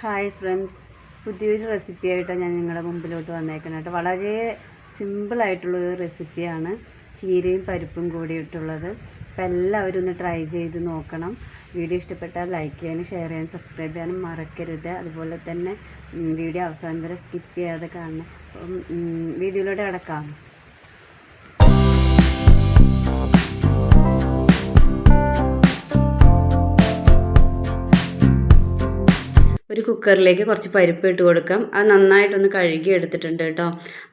Hi friends, പുതിയൊരു റെസിപ്പിയായിട്ടാണ് ഞാൻ നിങ്ങളുടെ മുമ്പിലോട്ട് വന്നേക്കുന്നത് കേട്ടോ. വളരെ സിമ്പിളായിട്ടുള്ളൊരു റെസിപ്പിയാണ്, ചീരയും പരിപ്പും കൂടിയിട്ടുള്ളത്. അപ്പോൾ എല്ലാവരും ഒന്ന് ട്രൈ ചെയ്ത് നോക്കണം. വീഡിയോ ഇഷ്ടപ്പെട്ടാൽ ലൈക്ക് ചെയ്യാനും ഷെയർ ചെയ്യാനും സബ്സ്ക്രൈബ് ചെയ്യാനും മറക്കരുത്. അതുപോലെ തന്നെ വീഡിയോ അവസാനം വരെ സ്കിപ്പ് ചെയ്യാതെ കാണണം. അപ്പം വീഡിയോയിലൂടെ കിടക്കാം. ഒരു കുക്കറിലേക്ക് കുറച്ച് പരിപ്പ് ഇട്ട് കൊടുക്കാം. അത് നന്നായിട്ടൊന്ന് കഴുകി എടുത്തിട്ടുണ്ട് കേട്ടോ.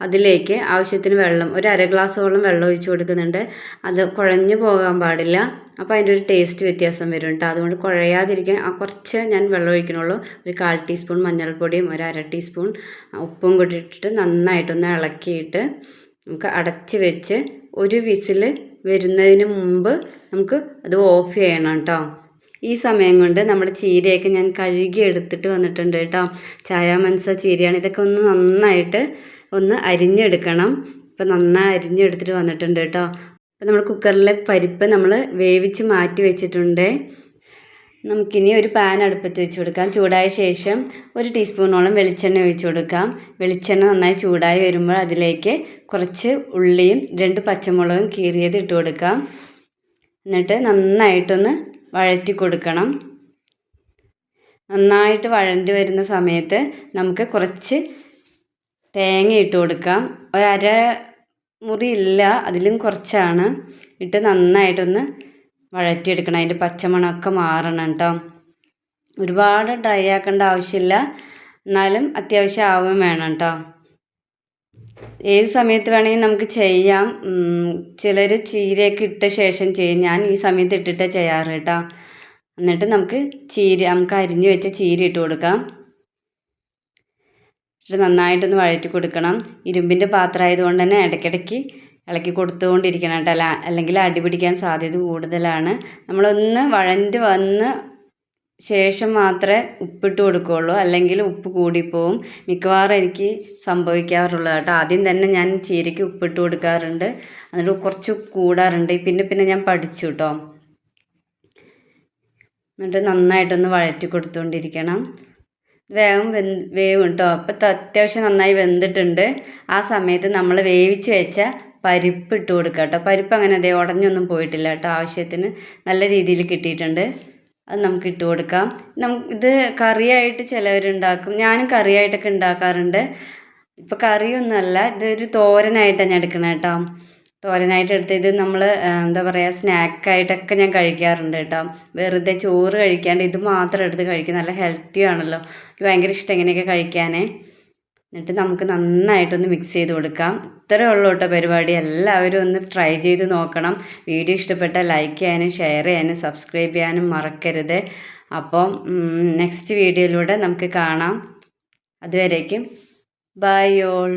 അതിലേക്ക് ആവശ്യത്തിന് വെള്ളം, ഒരു അര ഗ്ലാസോളം വെള്ളം ഒഴിച്ച് കൊടുക്കുന്നുണ്ട്. അത് കുഴഞ്ഞു പോകാൻ പാടില്ല, അപ്പോൾ അതിൻ്റെ ഒരു ടേസ്റ്റ് വ്യത്യാസം വരും കേട്ടോ. അതുകൊണ്ട് കുഴയാതിരിക്കാൻ കുറച്ച് ഞാൻ വെള്ളം ഒഴിക്കണുള്ളൂ. ഒരു 1/4 ടീസ്പൂൺ മഞ്ഞൾപ്പൊടിയും ഒരു അര ടീസ്പൂൺ ഉപ്പും കൂടി ഇട്ടിട്ട് നന്നായിട്ടൊന്ന് ഇളക്കിയിട്ട് നമുക്ക് അടച്ച് വെച്ച് ഒരു വിസിൽ വരുന്നതിന് മുമ്പ് നമുക്ക് അത് ഓഫ് ചെയ്യണം കേട്ടോ. ഈ സമയം കൊണ്ട് നമ്മുടെ ചീരയൊക്കെ ഞാൻ കഴുകി എടുത്തിട്ട് വന്നിട്ടുണ്ട് കേട്ടോ. ചായ മനസ്സ ചീരയാണ്. ഇതൊക്കെ ഒന്ന് നന്നായിട്ട് ഒന്ന് അരിഞ്ഞെടുക്കണം. ഇപ്പം നന്നായി അരിഞ്ഞെടുത്തിട്ട് വന്നിട്ടുണ്ട് കേട്ടോ. അപ്പോൾ നമ്മൾ കുക്കറിലെ പരിപ്പ് നമ്മൾ വേവിച്ച് മാറ്റി വെച്ചിട്ടുണ്ട്. നമുക്കിനി ഒരു പാൻ അടുപ്പത്ത് വെച്ച് കൊടുക്കാം. ചൂടായ ശേഷം 1 ടീസ്പൂണോളം വെളിച്ചെണ്ണ ഒഴിച്ച് കൊടുക്കാം. വെളിച്ചെണ്ണ നന്നായി ചൂടായി വരുമ്പോൾ അതിലേക്ക് കുറച്ച് ഉള്ളിയും 2 പച്ചമുളകും കീറിയത് ഇട്ട് കൊടുക്കാം. എന്നിട്ട് നന്നായിട്ടൊന്ന് വഴറ്റി കൊടുക്കണം. നന്നായിട്ട് വഴണ്ടി വരുന്ന സമയത്ത് നമുക്ക് കുറച്ച് തേങ്ങ ഇട്ട് കൊടുക്കാം. ഒരര മുറി ഇല്ല, അതിലും കുറച്ചാണ് ഇട്ട് നന്നായിട്ടൊന്ന് വഴറ്റിയെടുക്കണം. അതിൻ്റെ പച്ചമണമൊക്കെ മാറണം കേട്ടോ. ഒരുപാട് ഡ്രൈ ആക്കേണ്ട ആവശ്യമില്ല, എന്നാലും അത്യാവശ്യം ആവുകയും വേണം കേട്ടോ. ഏത് സമയത്ത് വേണമെങ്കിൽ നമുക്ക് ചെയ്യാം. ചിലർ ചീരയൊക്കെ ഇട്ട ശേഷം ചെയ്യും. ഞാൻ ഈ സമയത്ത് ഇട്ടിട്ടേ ചെയ്യാറ് കേട്ടോ. എന്നിട്ട് നമുക്ക് അരിഞ്ഞ് വെച്ച ചീര ഇട്ട് കൊടുക്കാം. എന്നിട്ട് നന്നായിട്ടൊന്ന് വഴറ്റി കൊടുക്കണം. ഇരുമ്പിൻ്റെ പാത്രം ആയതുകൊണ്ട് തന്നെ ഇടയ്ക്കിടയ്ക്ക് ഇളക്കി കൊടുത്തുകൊണ്ടിരിക്കണം കേട്ടോ. അല്ലെങ്കിൽ അടി പിടിക്കാൻ സാധ്യത കൂടുതലാണ്. നമ്മളൊന്ന് വഴണ്ട് വന്ന് ശേഷം മാത്രമേ ഉപ്പിട്ട് കൊടുക്കുകയുള്ളൂ, അല്ലെങ്കിൽ ഉപ്പ് കൂടിപ്പോവും. മിക്കവാറും എനിക്ക് സംഭവിക്കാറുള്ളത് കേട്ടോ. ആദ്യം തന്നെ ഞാൻ ചീരയ്ക്ക് ഉപ്പിട്ട് കൊടുക്കാറുണ്ട്, എന്നിട്ട് കുറച്ച് കൂടാറുണ്ട്. പിന്നെ ഞാൻ പഠിച്ചു കേട്ടോ. എന്നിട്ട് നന്നായിട്ടൊന്ന് വഴറ്റി കൊടുത്തുകൊണ്ടിരിക്കണം. വേവും കേട്ടോ. അപ്പോൾ അത്യാവശ്യം നന്നായി വെന്തിട്ടുണ്ട്. ആ സമയത്ത് നമ്മൾ വേവിച്ച് വെച്ച പരിപ്പ് ഇട്ട് കൊടുക്കുക കേട്ടോ. പരിപ്പ് അങ്ങനെ ഉടഞ്ഞൊന്നും പോയിട്ടില്ല കേട്ടോ. ആവശ്യത്തിന് നല്ല രീതിയിൽ കിട്ടിയിട്ടുണ്ട്. അത് നമുക്ക് ഇട്ട് കൊടുക്കാം. ഇത് കറിയായിട്ട് ചിലവരുണ്ടാക്കും. ഞാനും കറിയായിട്ടൊക്കെ ഉണ്ടാക്കാറുണ്ട്. ഇപ്പോൾ കറിയൊന്നുമല്ല, ഇതൊരു തോരനായിട്ടാണ് ഞാൻ എടുക്കുന്നത് കേട്ടോ. തോരനായിട്ട് എടുത്ത് ഇത് നമ്മൾ എന്താ പറയുക, സ്നാക്കായിട്ടൊക്കെ ഞാൻ കഴിക്കാറുണ്ട് കേട്ടോ. വെറുതെ ചോറ് കഴിക്കാണ്ട് ഇത് മാത്രം എടുത്ത് കഴിക്കും. നല്ല ഹെൽത്തി ആണല്ലോ. എനിക്ക് ഭയങ്കര ഇഷ്ടം ഇങ്ങനെയൊക്കെ കഴിക്കാനേ. എന്നിട്ട് നമുക്ക് നന്നായിട്ടൊന്ന് മിക്സ് ചെയ്ത് കൊടുക്കാം. ഇത്രയേ ഉള്ളൂ കേട്ടോ പരിപാടി. എല്ലാവരും ഒന്ന് ട്രൈ ചെയ്ത് നോക്കണം. വീഡിയോ ഇഷ്ടപ്പെട്ടാൽ ലൈക്ക് ചെയ്യാനും ഷെയർ ചെയ്യാനും സബ്സ്ക്രൈബ് ചെയ്യാനും മറക്കരുത്. അപ്പം നെക്സ്റ്റ് വീഡിയോയിലൂടെ നമുക്ക് കാണാം. അതുവരേക്കും ബൈ ഓൾ.